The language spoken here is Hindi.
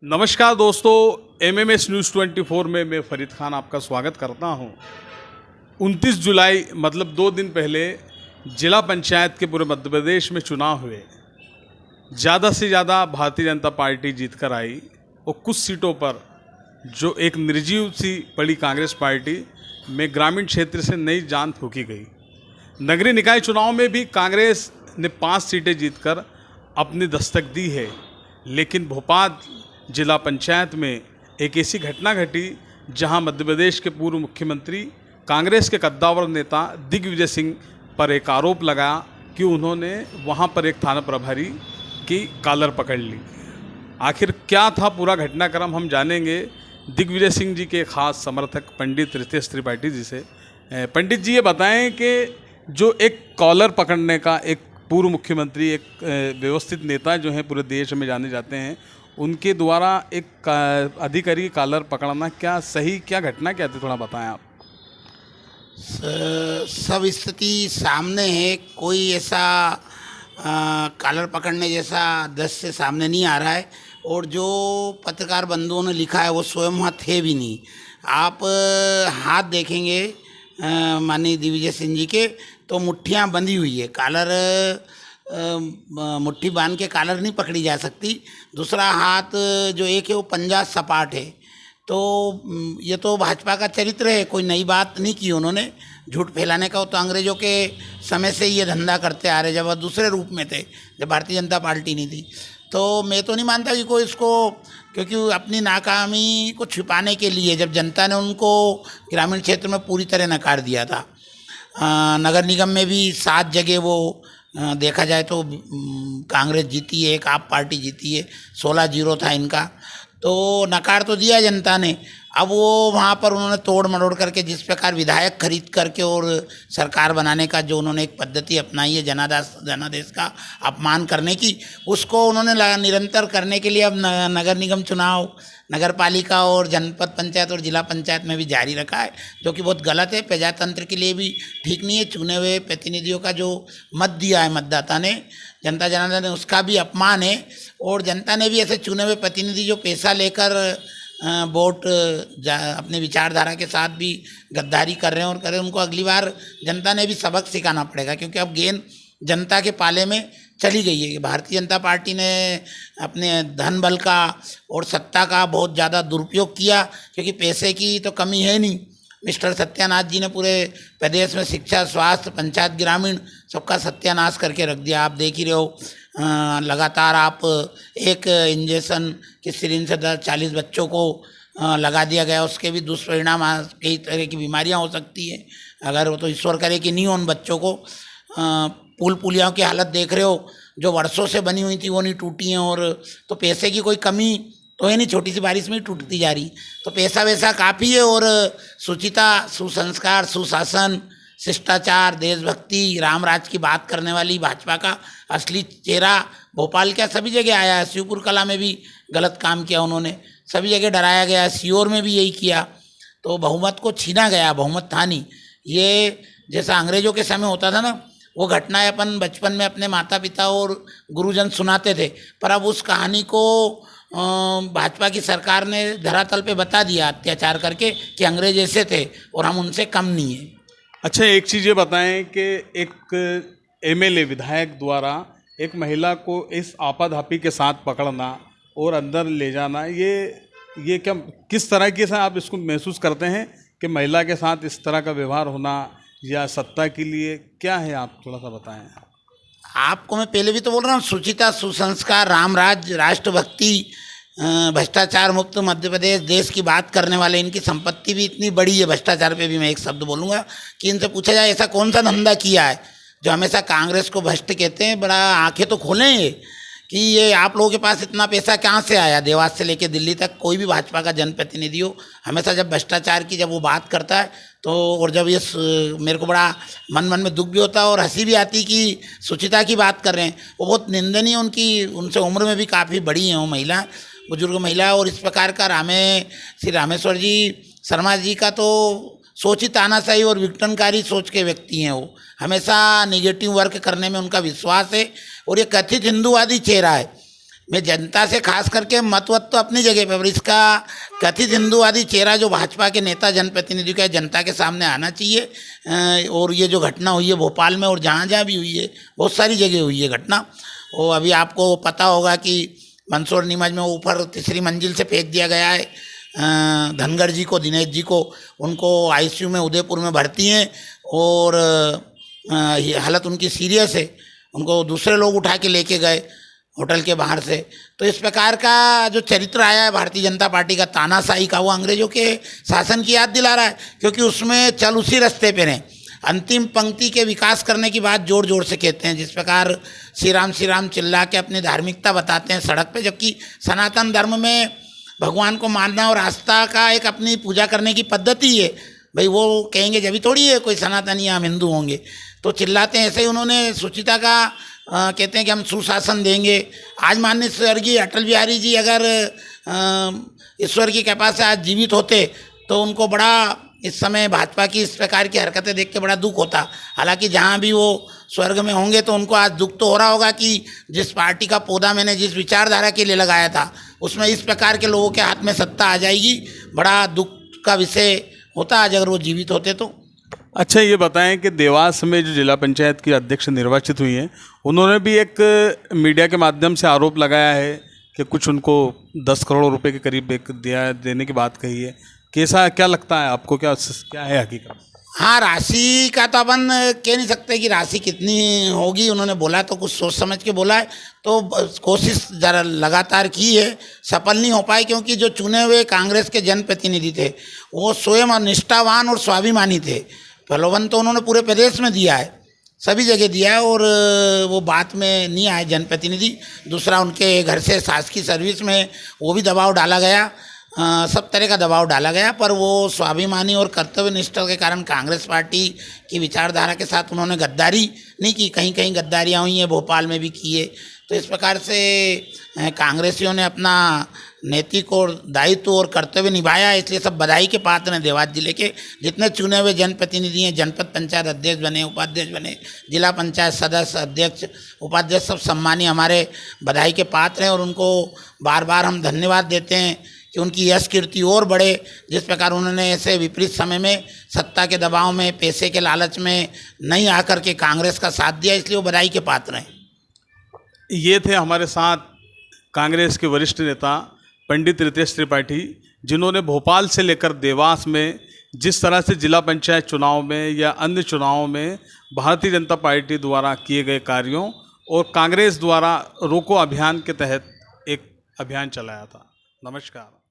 नमस्कार दोस्तों, एमएमएस न्यूज़ 24 में मैं फ़रीद खान आपका स्वागत करता हूं। 29 जुलाई मतलब 2 दिन पहले जिला पंचायत के पूरे मध्य प्रदेश में चुनाव हुए। ज़्यादा से ज़्यादा भारतीय जनता पार्टी जीत कर आई और कुछ सीटों पर जो एक निर्जीव सी पड़ी कांग्रेस पार्टी में ग्रामीण क्षेत्र से नई जान फूंकी गई। नगरीय निकाय चुनाव में भी कांग्रेस ने 5 सीटें जीतकर अपनी दस्तक दी है, लेकिन भोपाल जिला पंचायत में एक ऐसी घटना घटी जहां मध्य प्रदेश के पूर्व मुख्यमंत्री कांग्रेस के कद्दावर नेता दिग्विजय सिंह पर एक आरोप लगा कि उन्होंने वहां पर एक थाना प्रभारी की कॉलर पकड़ ली। आखिर क्या था पूरा घटनाक्रम हम जानेंगे दिग्विजय सिंह जी के खास समर्थक पंडित रितेश त्रिपाठी जी से। पंडित जी, ये बताएं कि जो एक कॉलर पकड़ने का एक पूर्व मुख्यमंत्री, एक व्यवस्थित नेता जो हैं पूरे देश में जाने जाते हैं, उनके द्वारा एक अधिकारी की कॉलर पकड़ना क्या सही, क्या घटना क्या थी, थोड़ा बताएं आप। सब स्थिति सामने है, कोई ऐसा कॉलर पकड़ने जैसा दृश्य सामने नहीं आ रहा है। और जो पत्रकार बंधुओं ने लिखा है वो स्वयं वहाँ थे भी नहीं। आप हाथ देखेंगे माननीय दिग्विजय सिंह जी के, तो मुट्ठियाँ बंधी हुई है। कॉलर मुट्ठी बांध के कॉलर नहीं पकड़ी जा सकती। दूसरा हाथ जो एक है वो पंजा सपाट है। तो ये तो भाजपा का चरित्र है, कोई नई बात नहीं की उन्होंने झूठ फैलाने का। वो तो अंग्रेजों के समय से ही ये धंधा करते आ रहे, जब वह दूसरे रूप में थे, जब भारतीय जनता पार्टी नहीं थी। तो मैं तो नहीं मानता कि कोई इसको, क्योंकि अपनी नाकामी को छिपाने के लिए जब जनता ने उनको ग्रामीण क्षेत्र में पूरी तरह नकार दिया था, नगर निगम में भी 7 जगह वो देखा जाए तो कांग्रेस जीती है, एक आप पार्टी जीती है, 16-0 था इनका। तो नकार तो दिया जनता ने। अब वो वहाँ पर उन्होंने तोड़ मरोड़ करके जिस प्रकार विधायक खरीद करके और सरकार बनाने का जो उन्होंने एक पद्धति अपनाई है जनादेश का अपमान करने की, उसको उन्होंने निरंतर करने के लिए अब नगर निगम चुनाव, नगर पालिका और जनपद पंचायत और जिला पंचायत में भी जारी रखा है, जो कि बहुत गलत है। प्रजातंत्र के लिए भी ठीक नहीं है। चुने हुए प्रतिनिधियों का जो मत दिया है मतदाता ने, जनता जनार्दन ने, उसका भी अपमान है। और जनता ने भी ऐसे चुने हुए प्रतिनिधि जो पैसा लेकर वोट अपने विचारधारा के साथ भी गद्दारी कर रहे हैं और कर रहे हैं, उनको अगली बार जनता ने भी सबक सिखाना पड़ेगा। क्योंकि अब गेंद जनता के पाले में चली गई है कि भारतीय जनता पार्टी ने अपने धन बल का और सत्ता का बहुत ज़्यादा दुरुपयोग किया, क्योंकि पैसे की तो कमी है नहीं। मिस्टर सत्यानाथ जी ने पूरे प्रदेश में शिक्षा, स्वास्थ्य, पंचायत, ग्रामीण सबका सत्यानाश करके रख दिया। आप देख ही रहे हो, लगातार आप एक इंजेक्शन की सिरिंज से 40 बच्चों को लगा दिया गया। उसके भी दुष्परिणाम, कई तरह की बीमारियां हो सकती है। अगर वो तो ईश्वर करे कि नहीं हो उन बच्चों को। पुल पुलियाओं की हालत देख रहे हो, जो वर्षों से बनी हुई थी वो नहीं टूटी हैं। और तो पैसे की कोई कमी तो है नहीं, छोटी सी बारिश में ही टूटती जा रही। तो पैसा वैसा काफ़ी है। और शुचिता, सुसंस्कार, सुशासन, शिष्टाचार, देशभक्ति, राम राज की बात करने वाली भाजपा का असली चेहरा भोपाल क्या सभी जगह आया है। शिवपुर कला में भी गलत काम किया उन्होंने, सभी जगह डराया गया। सीहोर में भी यही किया। तो बहुमत को छीना गया, बहुमत था नहीं। ये जैसा अंग्रेजों के समय होता था ना, वो घटनाएं अपन बचपन में अपने माता पिता और गुरुजन सुनाते थे। पर अब उस कहानी को भाजपा की सरकार ने धरातल पे बता दिया अत्याचार करके कि अंग्रेज ऐसे थे और हम उनसे कम नहीं है। अच्छा, एक चीज़ ये बताएं कि एक एमएलए विधायक द्वारा एक महिला को इस आपाधापी के साथ पकड़ना और अंदर ले जाना, ये क्या, किस तरह की से आप इसको महसूस करते हैं कि महिला के साथ इस तरह का व्यवहार होना, या सत्ता के लिए क्या है, आप थोड़ा सा बताएं। आपको मैं पहले भी तो बोल रहा हूँ, शुचिता, सुसंस्कार, रामराज, राष्ट्रभक्ति, भ्रष्टाचार मुक्त मध्य प्रदेश, देश की बात करने वाले, इनकी संपत्ति भी इतनी बड़ी है। भ्रष्टाचार पे भी मैं एक शब्द बोलूँगा कि इनसे पूछा जाए ऐसा कौन सा धंधा किया है जो हमेशा कांग्रेस को भ्रष्ट कहते हैं। बड़ा आंखें तो खोलें ये कि ये आप लोगों के पास इतना पैसा कहाँ से आया। देवास से लेकर दिल्ली तक कोई भी भाजपा का जनप्रतिनिधि हो, हमेशा जब भ्रष्टाचार की जब वो बात करता है तो, और जब ये मेरे को बड़ा मन में दुख भी होता है और हंसी भी आती कि शुचिता की बात कर रहे हैं। वो बहुत निंदनीय, उनकी उनसे उम्र में भी काफ़ी बड़ी है वो महिला, बुजुर्ग महिला। और इस प्रकार का श्री रामेश्वर जी शर्मा जी का तो सोची तानाशाही और विघटनकारी सोच के व्यक्ति हैं। वो हमेशा निगेटिव वर्क करने में उनका विश्वास है। और ये कथित हिंदूवादी चेहरा है, मैं जनता से खास करके मत तो अपनी जगह पे, पर इसका कथित हिंदूवादी चेहरा जो भाजपा के नेता जनप्रतिनिधि का जनता के सामने आना चाहिए। और ये जो घटना हुई है भोपाल में और जहाँ जहाँ भी हुई है, बहुत सारी जगह हुई है घटना। और अभी आपको पता होगा कि मंदसौर नीमच में ऊपर तीसरी मंजिल से फेंक दिया गया है धनगर जी को, दिनेश जी को। उनको आईसीयू में उदयपुर में भर्ती हैं और हालत उनकी सीरियस है। उनको दूसरे लोग उठा के लेके गए होटल के बाहर से। तो इस प्रकार का जो चरित्र आया है भारतीय जनता पार्टी का तानाशाही का, वो अंग्रेजों के शासन की याद दिला रहा है, क्योंकि उसमें चल उसी रास्ते पे रहे। अंतिम पंक्ति के विकास करने की बात जोर जोर से कहते हैं, जिस प्रकार श्री राम चिल्ला के अपनी धार्मिकता बताते हैं सड़क पे, जबकि सनातन धर्म में भगवान को मानना और आस्था का एक अपनी पूजा करने की पद्धति है। भाई वो कहेंगे जब भी थोड़ी है कोई सनातनी हम हिंदू होंगे, तो चिल्लाते हैं। ऐसे ही उन्होंने सुचिता का कहते हैं कि हम सुशासन देंगे। आज माननीय स्वर्गीय अटल बिहारी जी अगर ईश्वर की कृपा से आज जीवित होते तो उनको बड़ा इस समय भाजपा की इस प्रकार की हरकतें देख के बड़ा दुख होता। हालांकि जहाँ भी वो स्वर्ग में होंगे तो उनको आज दुख तो हो रहा होगा कि जिस पार्टी का पौधा मैंने जिस विचारधारा के लिए लगाया था उसमें इस प्रकार के लोगों के हाथ में सत्ता आ जाएगी। बड़ा दुख का विषय होता आज अगर वो जीवित होते तो। अच्छा, ये बताएं कि देवास में जो जिला पंचायत की अध्यक्ष निर्वाचित हुई हैं, उन्होंने भी एक मीडिया के माध्यम से आरोप लगाया है कि कुछ उनको 10 करोड़ रुपए के करीब एक देने की बात कही है। कैसा, क्या लगता है आपको, क्या है हकीकत? हाँ, राशि का तो अपन कह नहीं सकते कि राशि कितनी होगी। उन्होंने बोला तो कुछ सोच समझ के बोला है, तो कोशिश जरा लगातार की है, सफल नहीं हो पाई, क्योंकि जो चुने हुए कांग्रेस के जनप्रतिनिधि थे वो स्वयं निष्ठावान और स्वाभिमानी थे। प्रलोभन तो उन्होंने पूरे प्रदेश में दिया है, सभी जगह दिया है, और वो बात में नहीं आए जनप्रतिनिधि। दूसरा, उनके घर से शासकीय सर्विस में वो भी दबाव डाला गया, सब तरह का दबाव डाला गया, पर वो स्वाभिमानी और कर्तव्यनिष्ठा के कारण कांग्रेस पार्टी की विचारधारा के साथ उन्होंने गद्दारी नहीं की। कहीं कहीं गद्दारियाँ हुई हैं, भोपाल में भी की है। तो इस प्रकार से कांग्रेसियों ने अपना नैतिक और दायित्व और कर्तव्य निभाया, इसलिए सब बधाई के पात्र हैं। देवास जिले के जितने चुने हुए जनप्रतिनिधि हैं, जनपद पंचायत अध्यक्ष बने, उपाध्यक्ष बने, जिला पंचायत सदस्य, अध्यक्ष, उपाध्यक्ष, सब सम्मानीय हमारे बधाई के पात्र हैं। और उनको बार बार हम धन्यवाद देते हैं कि उनकी यश कीर्ति और बढ़े। जिस प्रकार उन्होंने ऐसे विपरीत समय में सत्ता के दबाव में, पैसे के लालच में नहीं आकर के कांग्रेस का साथ दिया, इसलिए वो बधाई के पात्र हैं। ये थे हमारे साथ कांग्रेस के वरिष्ठ नेता पंडित रितेश त्रिपाठी, जिन्होंने भोपाल से लेकर देवास में जिस तरह से जिला पंचायत चुनाव में या अन्य चुनावों में भारतीय जनता पार्टी द्वारा किए गए कार्यों और कांग्रेस द्वारा रोको अभियान के तहत एक अभियान चलाया था। नमस्कार।